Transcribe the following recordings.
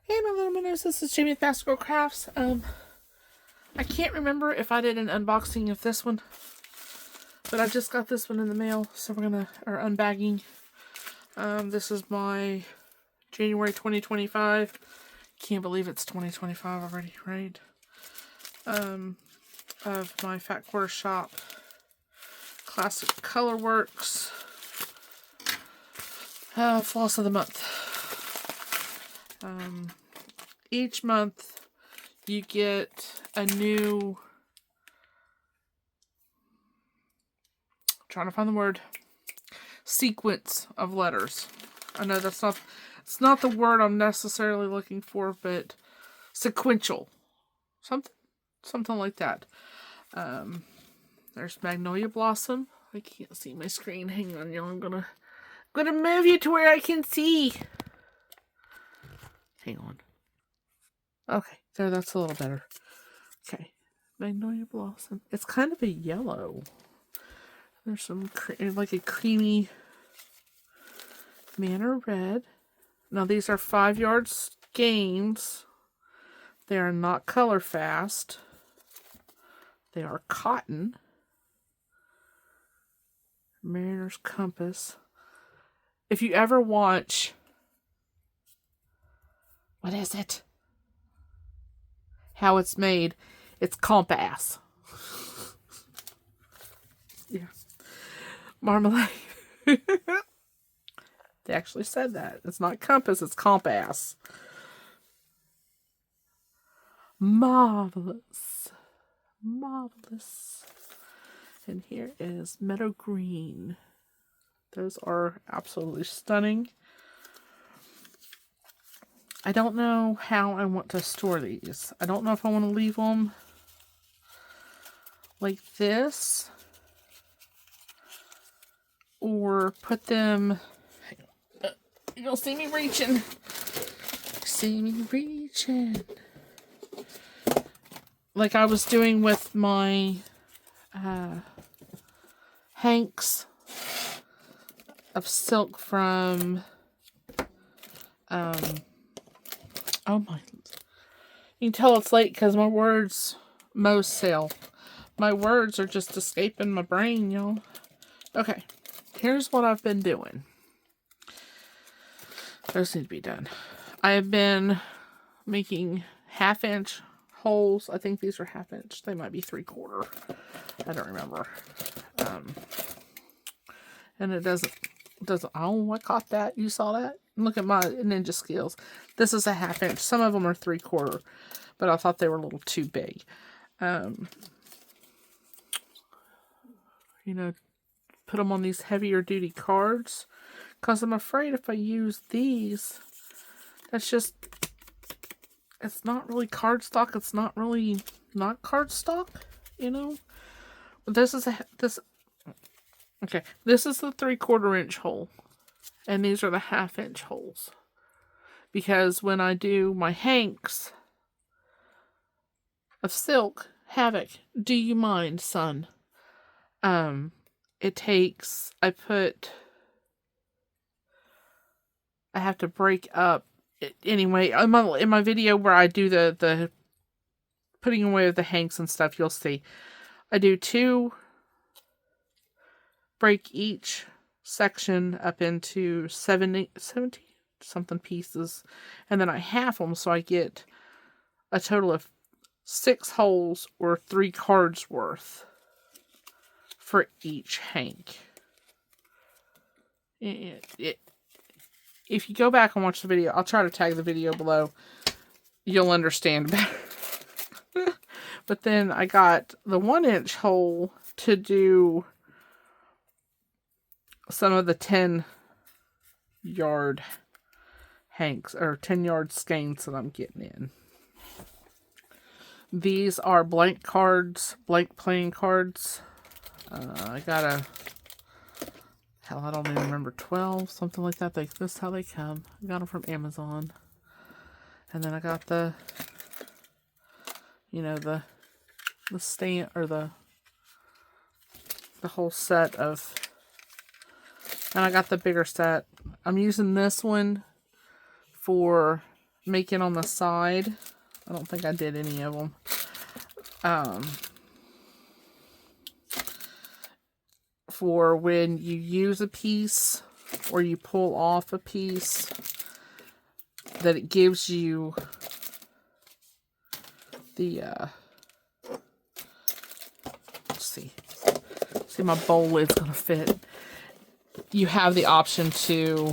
Hey my little minnows, this is Jamie with Fast Girl Crafts. I can't remember if I did an unboxing of this one, but I just got this one in the mail, so or unbagging. This is my January 2025. Can't believe it's 2025 already, right? Of my Fat Quarter Shop Classic Colorworks Floss of the Month. Each month you get a new, trying to find the word, sequence of letters. I know it's not the word I'm necessarily looking for, but sequential. Something like that. There's Magnolia Blossom. I can't see my screen. Hang on, y'all. I'm gonna move you to where I can see. Hang on. Okay, there, that's a little better. Okay, Magnolia Blossom. It's kind of a yellow. There's some, like a creamy Manor Red. Now these are 5-yard skeins. They are not color fast. They are cotton. Mariner's Compass. If you ever watch, what is it? How it's made. It's compass. Yeah. Marmalade. They actually said that. It's not compass, it's compass. Marvelous. Marvelous. And here is Meadow Green. Those are absolutely stunning. I don't know how I want to store these. I don't know if I want to leave them like this or put them. You'll see me reaching. See me reaching. Like I was doing with my hanks of silk from oh my, you can tell it's late because my words most sale. My words are just escaping my brain, y'all. Okay, here's what I've been doing. Those need to be done. I have been making 1/2-inch holes. I think these are 1/2-inch. They might be 3/4. I don't remember. And it doesn't, oh, I caught that. You saw that? Look at my ninja skills. This is a 1/2-inch. Some of them are 3/4, but I thought they were a little too big. You know, put them on these heavier duty cards, because I'm afraid if I use these, that's just, it's not really cardstock. It's not really not cardstock, you know. This is okay. This is the 3/4-inch hole, and these are the 1/2-inch holes. Because when I do my hanks of silk, Havok, do you mind, son? It takes, I have to break up. Anyway, in my video where I do the putting away of the hanks and stuff, you'll see. I do 2, break each section up into 70 something pieces, and then I half them, so I get a total of 6 holes or 3 cards worth for each hank. If you go back and watch the video, I'll try to tag the video below. You'll understand better. But then I got the 1-inch hole to do some of the 10-yard hanks, or 10-yard skeins that I'm getting in. These are blank cards, blank playing cards. I got I don't even remember, 12, something like that. This is how they come. I got them from Amazon. And then I got the stand, or the whole set of, and I got the bigger set. I'm using this one for making on the side. I don't think I did any of them. For when you use a piece or you pull off a piece, that it gives you the, let's see my bowl lid's gonna fit. You have the option to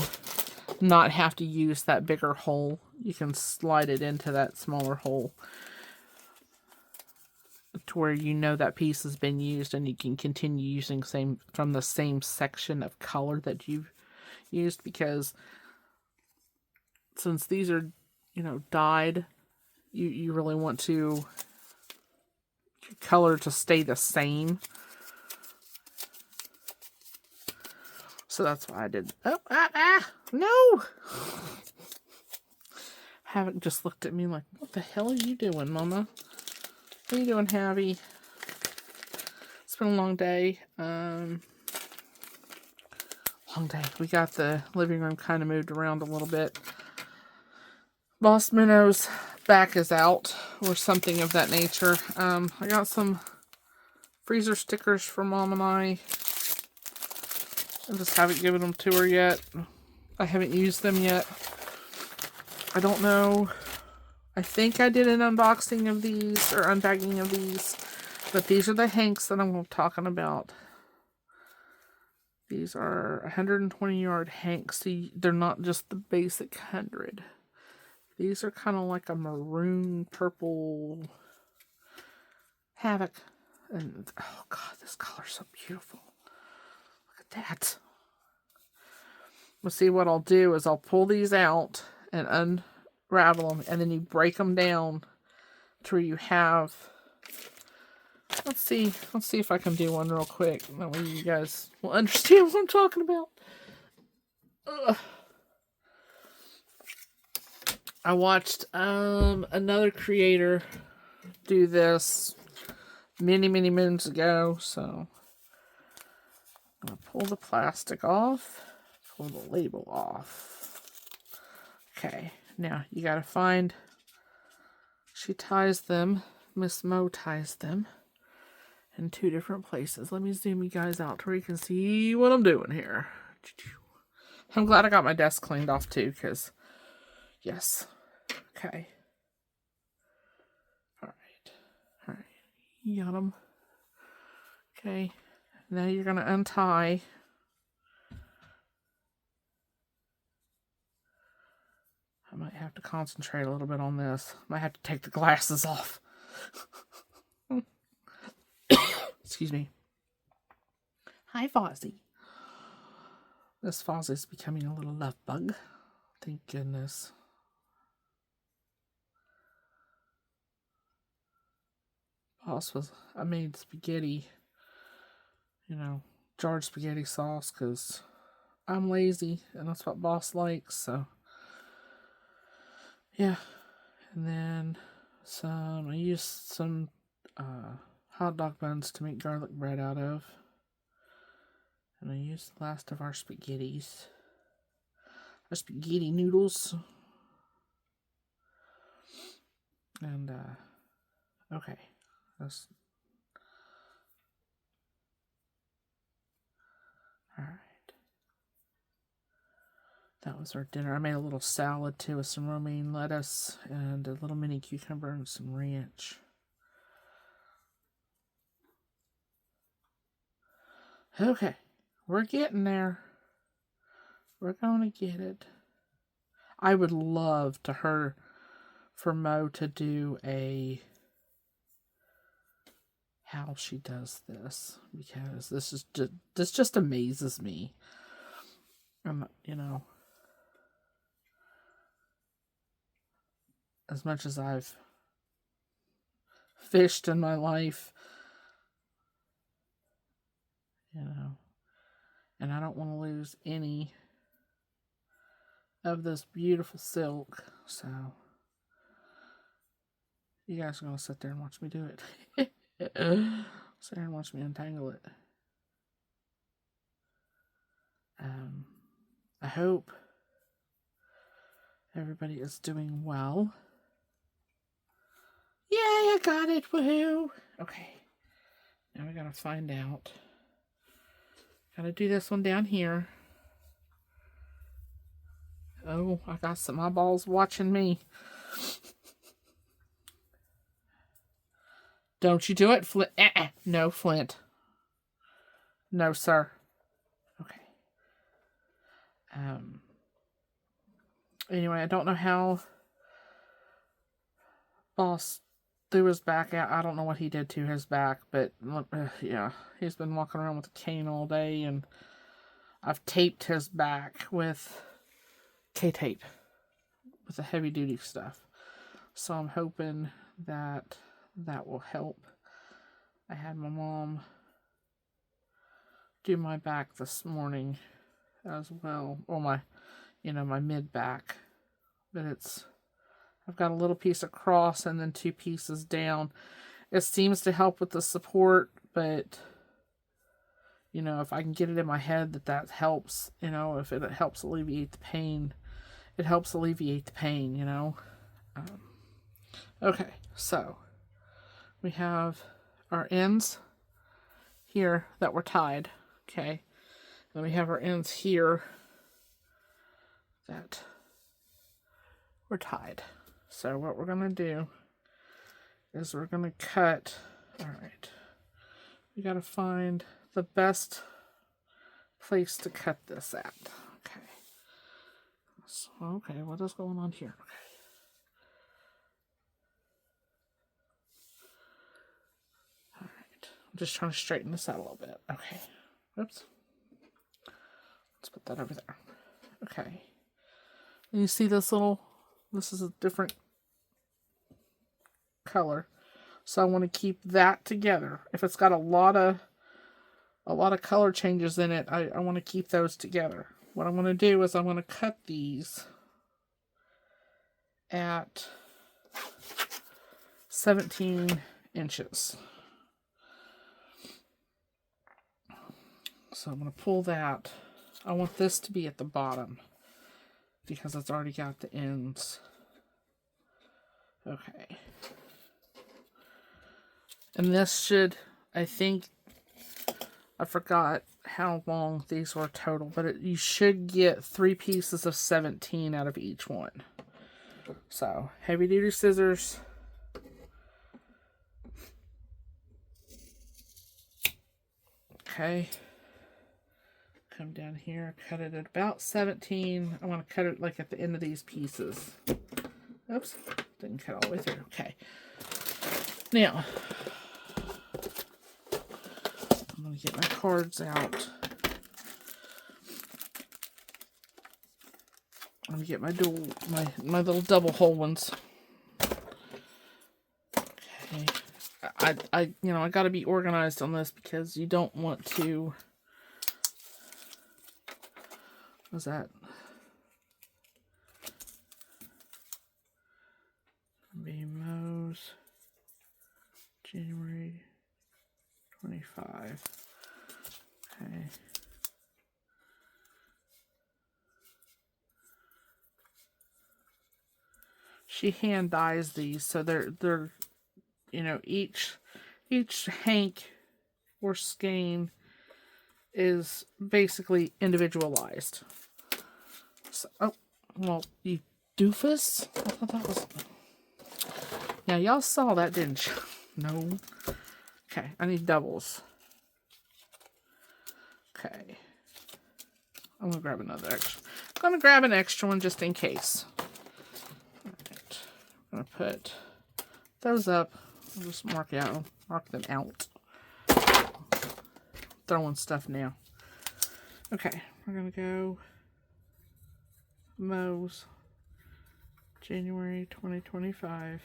not have to use that bigger hole. You can slide it into that smaller hole to where you know that piece has been used, and you can continue using from the same section of color that you've used, because since these are, you know, dyed, you really want to your color to stay the same. So that's why I did. No! Havok just looked at me like, what the hell are you doing, Mama? What are you doing, Havy? It's been a long day. Long day. We got the living room kind of moved around a little bit. Boss Minnow's back is out, or something of that nature. I got some freezer stickers for Mom and I just haven't given them to her yet. I haven't used them yet. I don't know. I think I did an unboxing of these, or unbagging of these, but these are the hanks that I'm talking about. These are 120-yard hanks. See, they're not just the basic 100. These are kind of like a maroon purple Havok. And oh god, this color's so beautiful. Look at that. Well, see, what I'll do is I'll pull these out and unravel them, and then you break them down to where you have. Let's see if I can do one real quick. That way you guys will understand what I'm talking about. Ugh. I watched another creator do this many moons ago, so I'm gonna pull the plastic off, pull the label off. Okay, now you gotta find. She ties them. Miss Mo ties them in 2 different places. Let me zoom you guys out to where you can see what I'm doing here. I'm glad I got my desk cleaned off too, because yes. Okay. Alright. You got them. Okay. Now you're going to untie. I might have to concentrate a little bit on this. Might have to take the glasses off. Excuse me. Hi, Fozzy. This Fozzy's becoming a little love bug. Thank goodness. I made spaghetti, you know, jarred spaghetti sauce, because I'm lazy, and that's what Boss likes, so. Yeah. And then I used some hot dog buns to make garlic bread out of. And I used the last of our spaghettis. Our spaghetti noodles. And, okay. That's... Alright. That was our dinner. I made a little salad too with some romaine lettuce and a little mini cucumber and some ranch. Okay, we're getting there. We're going to get it. I would love for Mo to do how she does this, because this just amazes me. You know, as much as I've fished in my life, you know, and I don't want to lose any of this beautiful silk, so you guys are going to sit there and watch me do it. Sit there and watch me untangle it. I hope Everybody is doing well. Yay, I got it. Woohoo. Okay. Now we gotta find out. Gotta do this one down here. Oh, I got some eyeballs watching me. Don't you do it, Flint. No, Flint. No, sir. Okay. Anyway, I don't know how Boss threw his back out. I don't know what he did to his back, but yeah, he's been walking around with a cane all day, and I've taped his back with K-tape, with the heavy-duty stuff. So I'm hoping that that will help. I had my mom do my back this morning as well, or my mid back, but I've got a little piece across and then 2 pieces down. It seems to help with the support, but if I can get it in my head that helps, if it helps alleviate the pain, it helps alleviate the pain, Okay, so we have our ends here that were tied, okay? Then we have our ends here that were tied. So what we're going to do is we're going to cut. All right. We got to find the best place to cut this at. Okay. So, okay, what is going on here? Okay. All right. I'm just trying to straighten this out a little bit. Okay. Oops. Let's put that over there. Okay. And you see this is a different color. So I want to keep that together. If it's got a lot of color changes in it, I want to keep those together. What I'm going to do is I'm going to cut these at 17 inches. So I'm going to pull that. I want this to be at the bottom because it's already got the ends. Okay. And this should, I think, I forgot how long these were total, but you should get 3 pieces of 17 out of each one. So, heavy duty scissors. Okay. Come down here, cut it at about 17. I want to cut it like at the end of these pieces. Oops, didn't cut all the way through. Okay. Now, I'm going to get my cards out. I'm going to get my little double hole ones. Okay. I got to be organized on this because you don't want to. What's that? BMOs. January 25. Okay. She hand dyes these, so they're each hank or skein is basically individualized. So, oh, well, you doofus. I thought that was. Yeah, y'all saw that, didn't you? No. Okay, I need doubles. Okay. I'm going to grab another extra. I'm going to grab an extra one just in case. Alright. I'm going to put those up. I'll just mark them out. Throwing stuff now. Okay, we're going to go Mo's January 2025.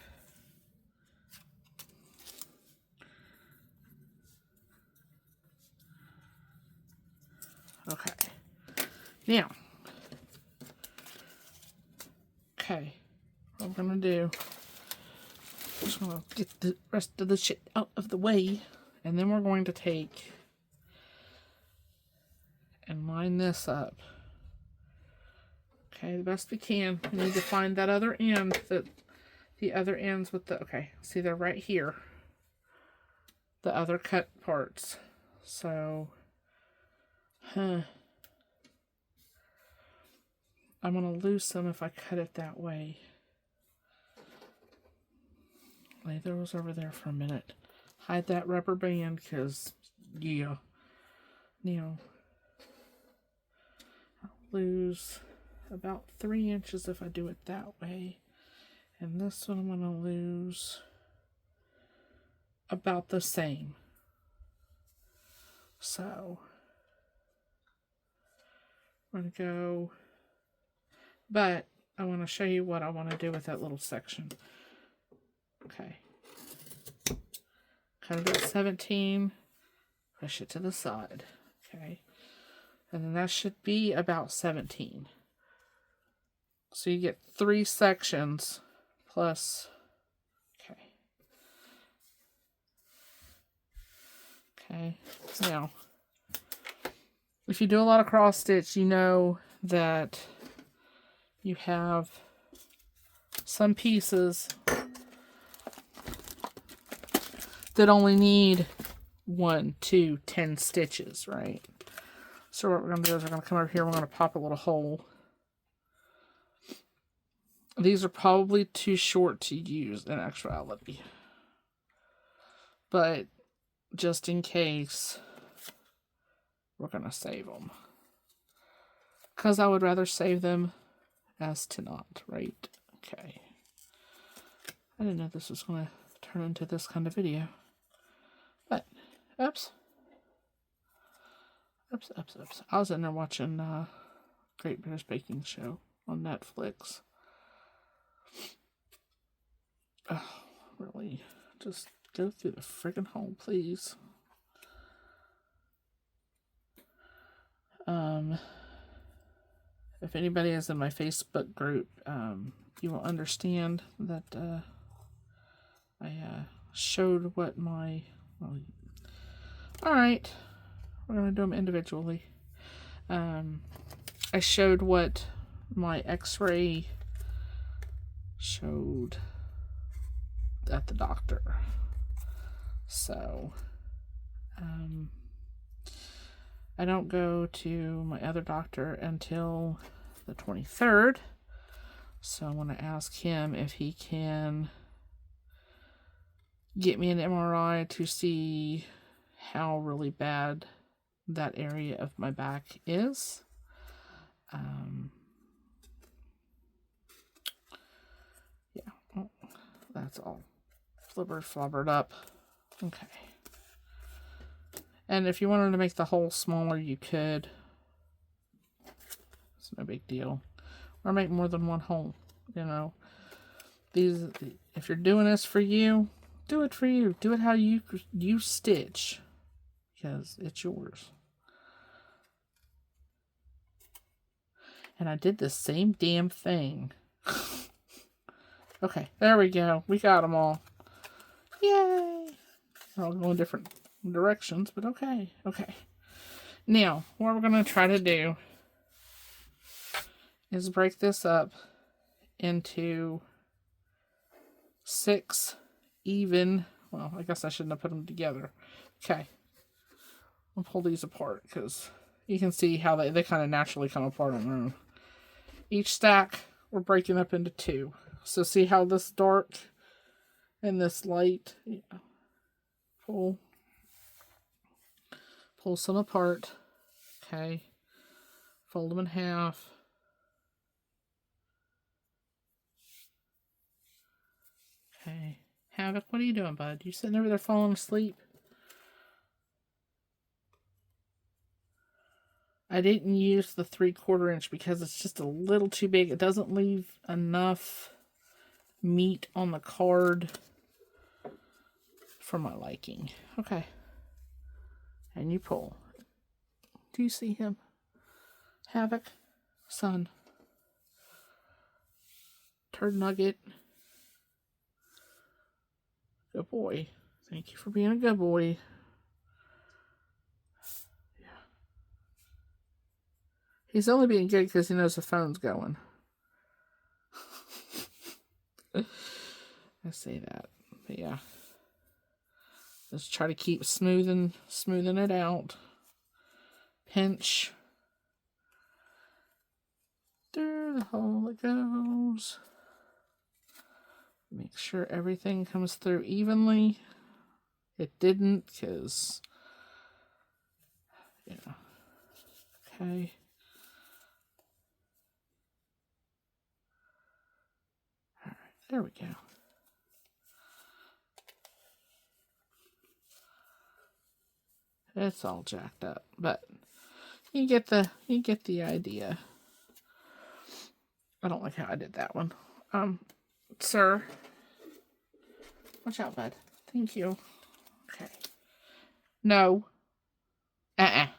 Okay. Now. Okay. What I'm going to do. I'm just going to get the rest of the shit out of the way. And then we're going to take and line this up. Okay. Okay, the best we can. We need to find that other end, the other ends with the, okay, see they're right here. The other cut parts. So, I'm going to lose them if I cut it that way. Lay those over there for a minute. Hide that rubber band because, yeah. Now, I'll lose about 3 inches if I do it that way. And this one I'm going to lose about the same. So, I'm going to go, but I want to show you what I want to do with that little section. Okay. Cut it at 17, push it to the side. Okay. And then that should be about 17. So you get 3 sections plus, okay. Okay, now, if you do a lot of cross stitch, you know that you have some pieces that only need 1, 2, 10 stitches, right? So what we're going to do is we're going to come over here, we're going to pop a little hole. These are probably too short to use in actuality. But just in case, we're going to save them. Because I would rather save them as to not, right? Okay. I didn't know this was going to turn into this kind of video. But, oops. Oops. I was in there watching Great British Baking Show on Netflix. Oh, really? Just go through the friggin' hole, please. If anybody is in my Facebook group, you will understand that I showed what my... Well, alright, we're going to do them individually. I showed what my x-ray showed at the doctor. So, I don't go to my other doctor until the 23rd. So I want to ask him if he can get me an MRI to see how really bad that area of my back is. Yeah, oh, that's all flubbered up. Okay. And if you wanted to make the hole smaller, you could. It's no big deal. Or make more than one hole. You know, if you're doing this for you, do it for you. Do it how you stitch, because it's yours. And I did the same damn thing. Okay, there we go. We got them all. Yay! They're all going different directions, but okay. Okay. Now, what we're going to try to do is break this up into 6 even. Well, I guess I shouldn't have put them together. Okay. I'll pull these apart because you can see how they kind of naturally come apart on their own. Each stack we're breaking up into 2. So see how this dark and this light, yeah. Pull some apart. Okay. Fold them in half. Okay. Havok, what are you doing, bud? You sitting over there falling asleep? I didn't use the 3/4 inch because it's just a little too big. It doesn't leave enough meat on the card for my liking. Okay. And you pull. Do you see him? Havok? Son. Turd nugget. Good boy. Thank you for being a good boy. Yeah. He's only being good because he knows the phone's going. I say that, but yeah. Just try to keep smoothing it out. Pinch through the hole it goes. Make sure everything comes through evenly. It didn't, because, yeah. Okay. All right, there we go. It's all jacked up, but you get the idea. I don't like how I did that one. Sir. Watch out, bud. Thank you. Okay. No. And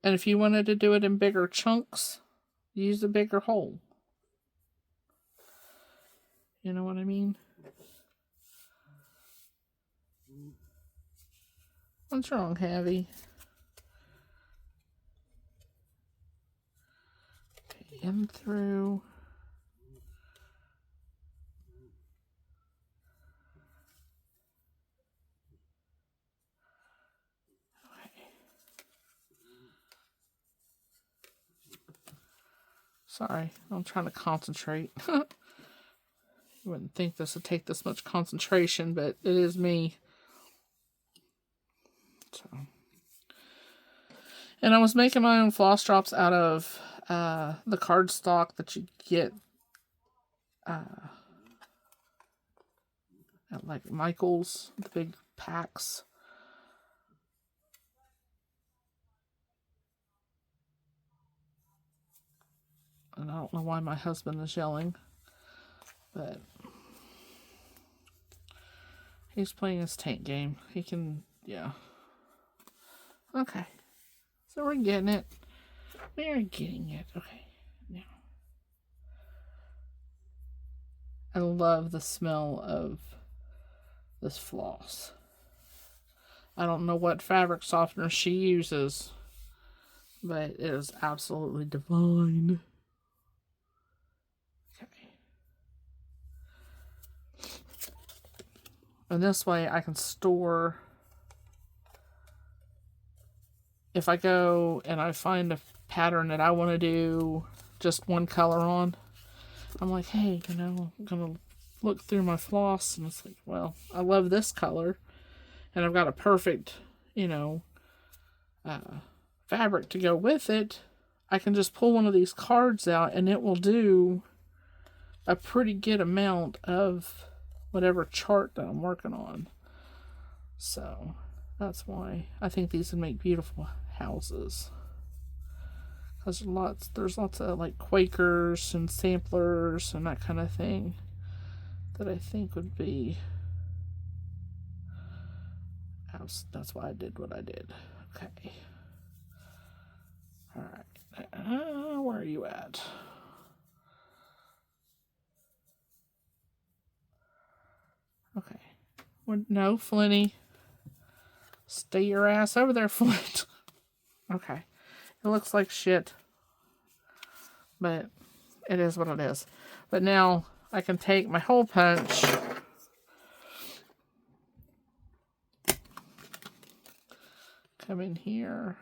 if you wanted to do it in bigger chunks, use a bigger hole. You know what I mean? What's wrong, Havy? Okay, in through. Okay. Sorry, I'm trying to concentrate. You wouldn't think this would take this much concentration, but it is me. So. And I was making my own floss drops out of the cardstock that you get at like Michael's, the big packs. And I don't know why my husband is yelling, but he's playing his tank game. He can, yeah. Okay. So we're getting it. We're getting it. Okay. Now. I love the smell of this floss. I don't know what fabric softener she uses, but it is absolutely divine. Okay. And this way I can store, if I go and I find a pattern that I want to do just one color on, I'm like, hey, you know, I'm going to look through my floss, and it's like, well, I love this color, and I've got a perfect, you know, fabric to go with it. I can just pull one of these cards out, and it will do a pretty good amount of whatever chart that I'm working on. So that's why I think these would make beautiful houses. Because there's lots of like Quakers and samplers and that kind of thing that I think would be. That's why I did what I did. Okay. All right. Where are you at? Okay. No, Flinny. Stay your ass over there, Flint. Okay. It looks like shit, but it is what it is. But now I can take my hole punch, come in here,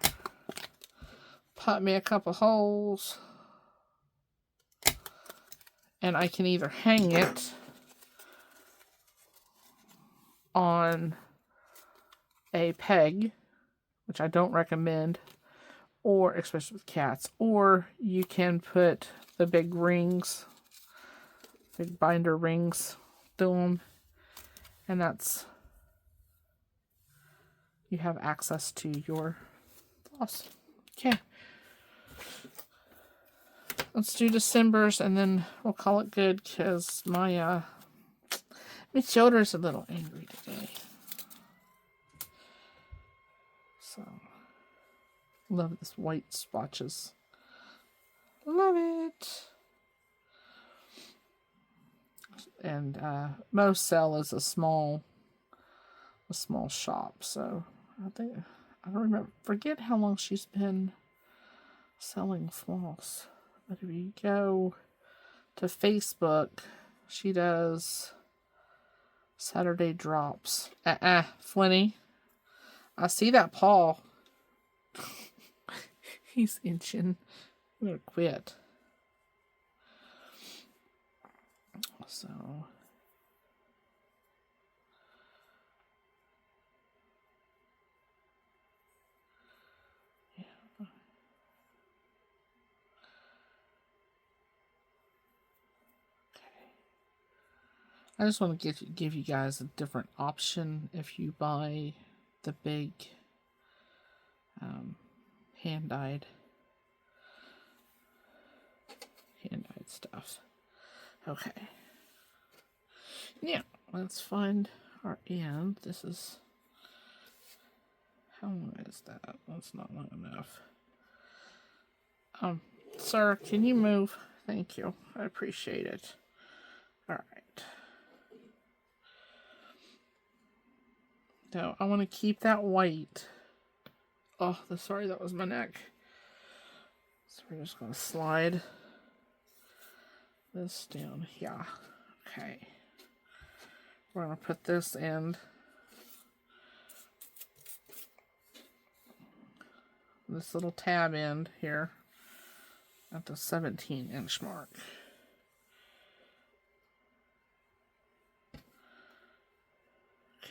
pop me a couple holes, and I can either hang it on a peg, which I don't recommend, or especially with cats, or you can put the big rings, big binder rings through them, and that's, you have access to your floss. Okay. Let's do December's and then we'll call it good, because my shoulder's a little angry today. So, love this white swatches. Love it. And Mo Cell is a small shop, so I don't remember. Forget how long she's been selling floss. But if you go to Facebook, she does Saturday drops. Flinny. I see that paw. He's inching. I'm gonna quit. So yeah. I just want to give you guys a different option if you buy the big hand-dyed stuff. Okay. Yeah, let's find our end. This is, how long is that? That's not long enough. Sir, can you move? Thank you. I appreciate it. All right. So I want to keep that white. Oh, sorry, that was my neck. So we're just going to slide this down here. Okay. We're going to put this in this little tab end here at the 17-inch mark.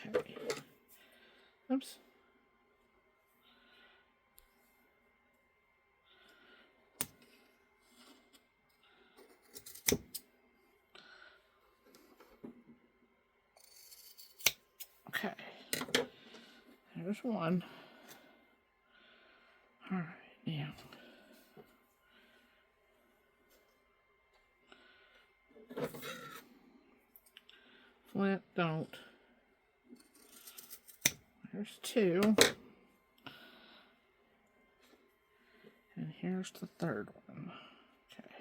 Okay. Oops. Okay. There's one. All right, now. Flint, don't. There's two. And here's the third one. Okay.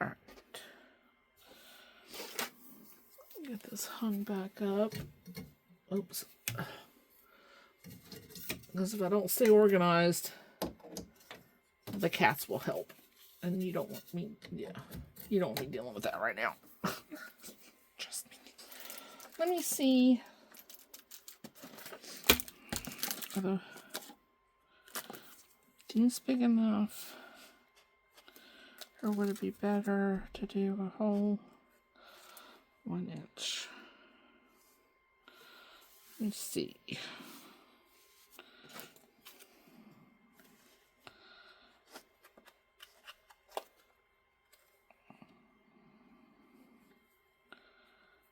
All right. Get this hung back up. Oops. Because if I don't stay organized, the cats will help. And you don't want me, you don't want me dealing with that right now. Trust me. Let me see. Are these big enough? Or would it be better to do a whole 1 inch? Let me see.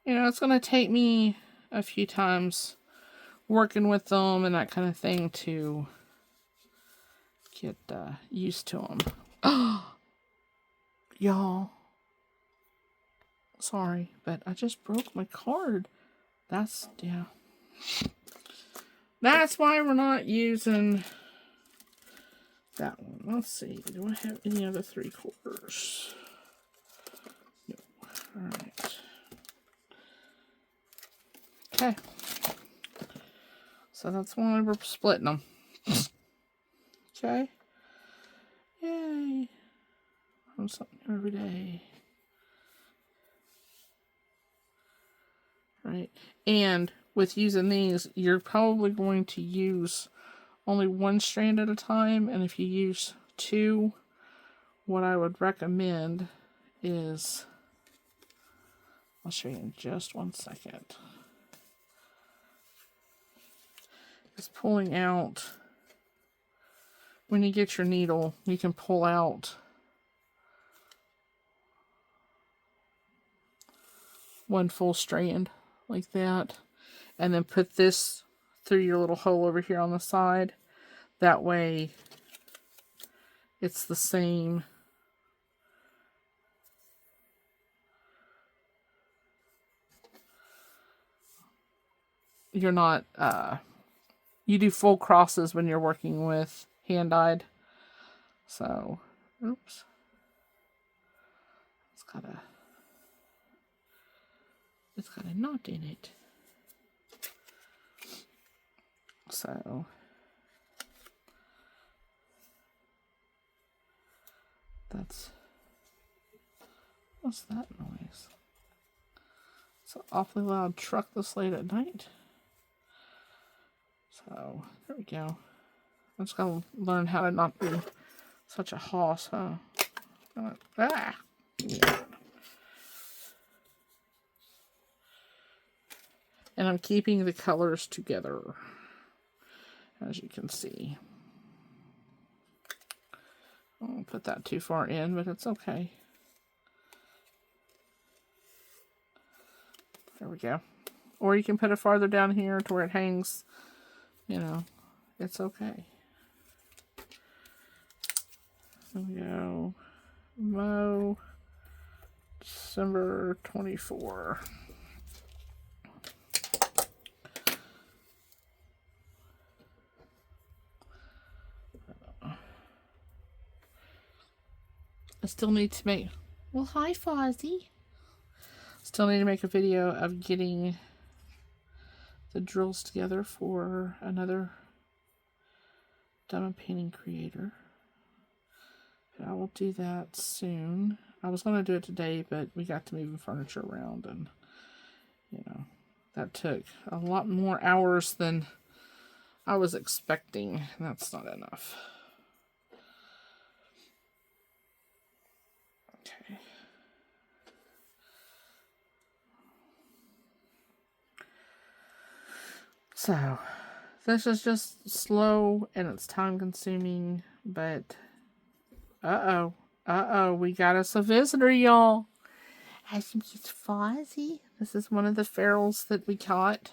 You know, it's going to take me a few times working with them and that kind of thing to get used to them. Oh, y'all. Sorry, but I just broke my card. That's, yeah. That's why we're not using that one. Let's see. Do I have any other 3/4? No. All right. Okay. So that's why we're splitting them. Okay. Yay. Learn something new every day. Right. And with using these, you're probably going to use only one strand at a time. And if you use two, what I would recommend is, I'll show you in just 1 second. Is pulling out, when you get your needle, you can pull out one full strand like that, and then put this through your little hole over here on the side. That way it's the same. You're not, you do full crosses when you're working with hand-dyed. So, oops. It's got a knot in it. So, What's that noise? It's an awfully loud truck this late at night. So, there we go. I'm just going to learn how to not be such a hoss, huh? Ah! Yeah. And I'm keeping the colors together, as you can see. I won't put that too far in, but it's okay. There we go. Or you can put it farther down here to where it hangs. You know, it's okay. There we go. Mo, December 24. I still need to make... Well, hi, Fozzy. Still need to make a video of getting the drills together for another diamond painting creator. But I will do that soon. I was going to do it today, but we got to moving furniture around, and, you know, that took a lot more hours than I was expecting. That's not enough. Okay. So, this is just slow and it's time consuming, but we got us a visitor, y'all. I think it's Fozzy. This is one of the ferals that we caught.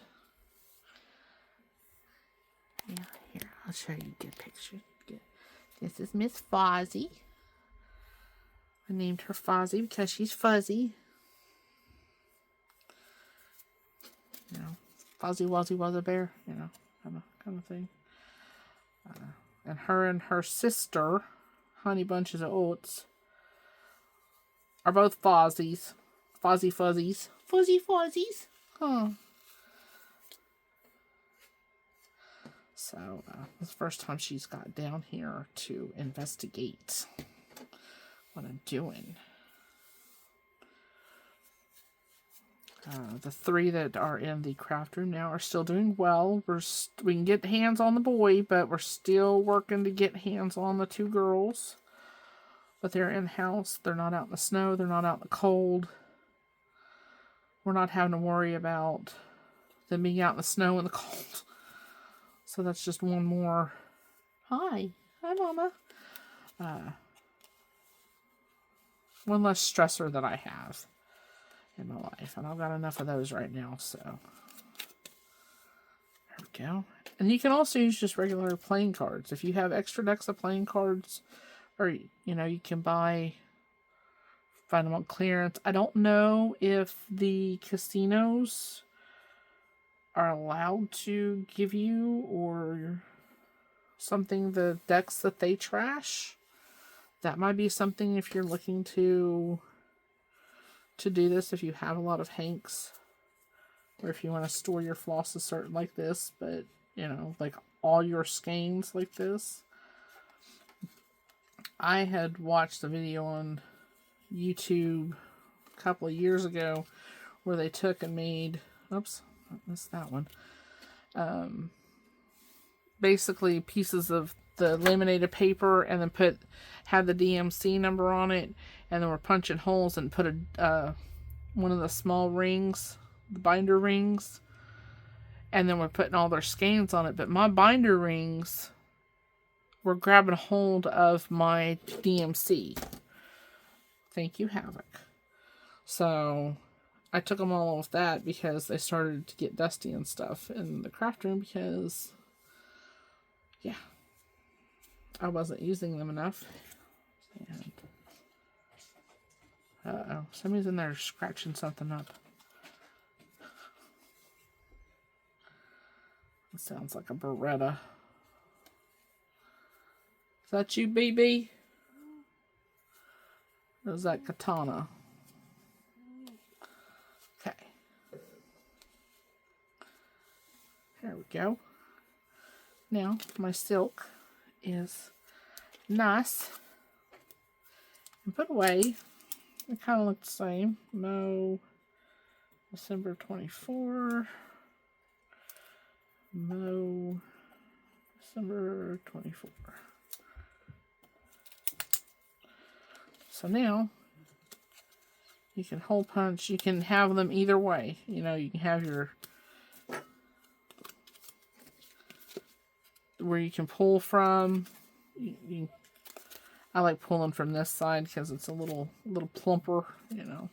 Yeah, here, I'll show you a good picture. This is Miss Fozzy. I named her Fozzy because she's fuzzy. You know, Fozzy Wozzy was a bear, you know, kind of thing. And her sister, Honey Bunches of Oats, are both Fozzies. Fozzy Fuzzies. Fuzzy Fuzzies. Huh. So, it's the first time she's got down here to investigate what I'm doing. The 3 that are in the craft room now are still doing well. We can get hands on the boy, but we're still working to get hands on the 2 girls. But they're in-house. They're not out in the snow. They're not out in the cold. We're not having to worry about them being out in the snow and the cold. So that's just one more. Hi, Mama. One less stressor that I have in my life, and I've got enough of those right now. So there we go. And you can also use just regular playing cards if you have extra decks of playing cards, or you know, you can find them on clearance. I don't know if the casinos are allowed to give you or something the decks that they trash. That might be something if you're looking to do this, if you have a lot of Hanks, or if you want to store your flosses certain like this, but you know, like all your skeins like this. I had watched a video on YouTube a couple of years ago where they took and made, oops, I missed that one. Basically pieces of the laminated paper and then had the DMC number on it, and then we're punching holes and put one of the small rings, the binder rings, and then we're putting all their skeins on it. But my binder rings were grabbing hold of my DMC. Thank you, Havok. So I took them all off that because they started to get dusty and stuff in the craft room because, yeah, I wasn't using them enough. And somebody's in there scratching something up. It sounds like a Beretta. Is that you, BB? Or is that Katana? Okay. There we go. Now, my silk is nice and put away. They kind of look the same. No. December 24. No. December 24. So now you can hole punch. You can have them either way. You know, you can have your where you can pull from. I like pulling from this side because it's a little plumper, you know.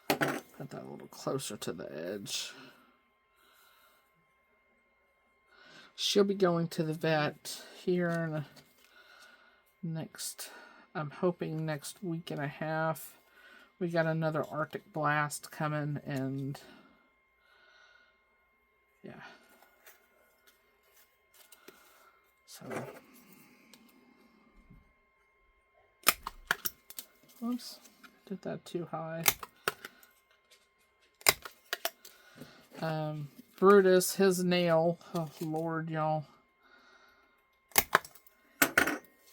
Put that a little closer to the edge. She'll be going to the vet here in I'm hoping next week and a half. We got another Arctic blast coming, and yeah. So, oops, did that too high. Brutus, his nail, oh Lord, y'all.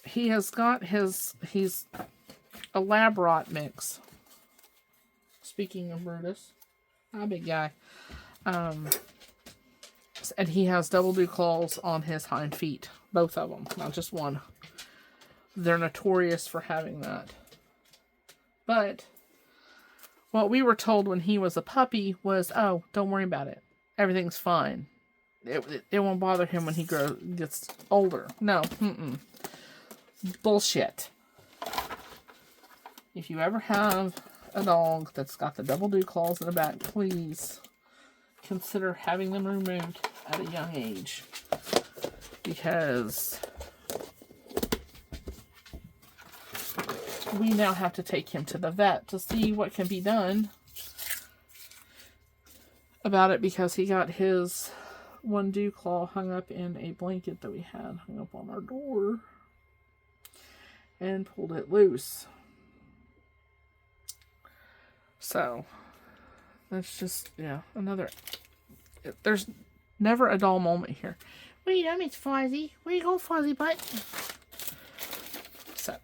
He has got he's a lab rot mix. Speaking of Brutus, hi big guy. And he has double dew claws on his hind feet. Both of them, not just one. They're notorious for having that. But what we were told when he was a puppy was, oh, don't worry about it. Everything's fine. It won't bother him when he gets older. No, bullshit. If you ever have a dog that's got the double dew claws in the back, please consider having them removed at a young age. Because we now have to take him to the vet to see what can be done about it, because he got his one dew claw hung up in a blanket that we had hung up on our door and pulled it loose. So that's just, yeah, another, there's never a dull moment here. Wait, I'm Miss Fozzy. Where you go, Fozzy butt? So,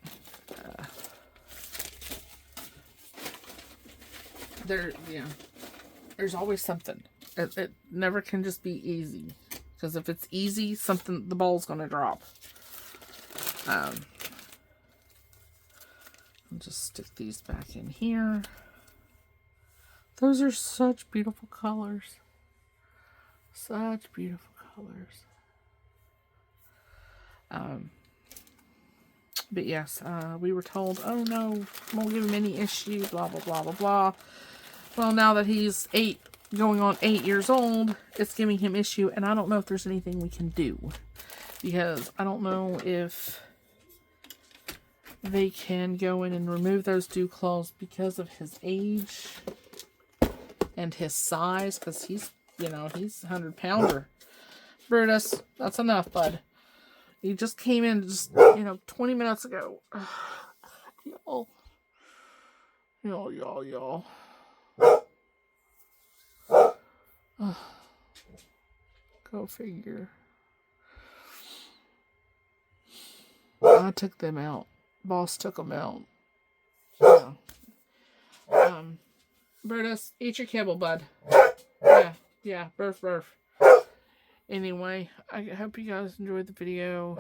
there's always something. It never can just be easy. Because if it's easy, the ball's going to drop. I'll just stick these back in here. Those are such beautiful colors. Such beautiful colors. But yes, we were told, oh no, won't give him any issue, blah, blah, blah, blah, blah. Well, now that he's going on 8 years old, it's giving him issue, and I don't know if there's anything we can do. Because I don't know if they can go in and remove those dew claws because of his age and his size, because he's, he's a 100-pounder. Brutus, that's enough, bud. He just came in 20 minutes ago. Y'all. Go figure. I took them out. Boss took them out. Yeah. Brutus, eat your kibble, bud. Yeah, burf. Anyway, I hope you guys enjoyed the video.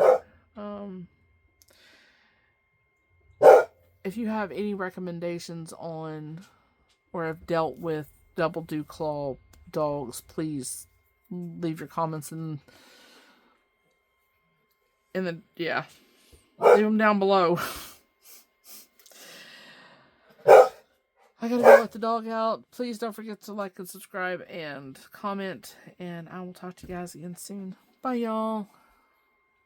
If you have any recommendations on or have dealt with double dew claw dogs, please leave your comments leave them down below. I gotta go let the dog out. Please don't forget to like and subscribe and comment, and I will talk to you guys again soon. Bye, y'all.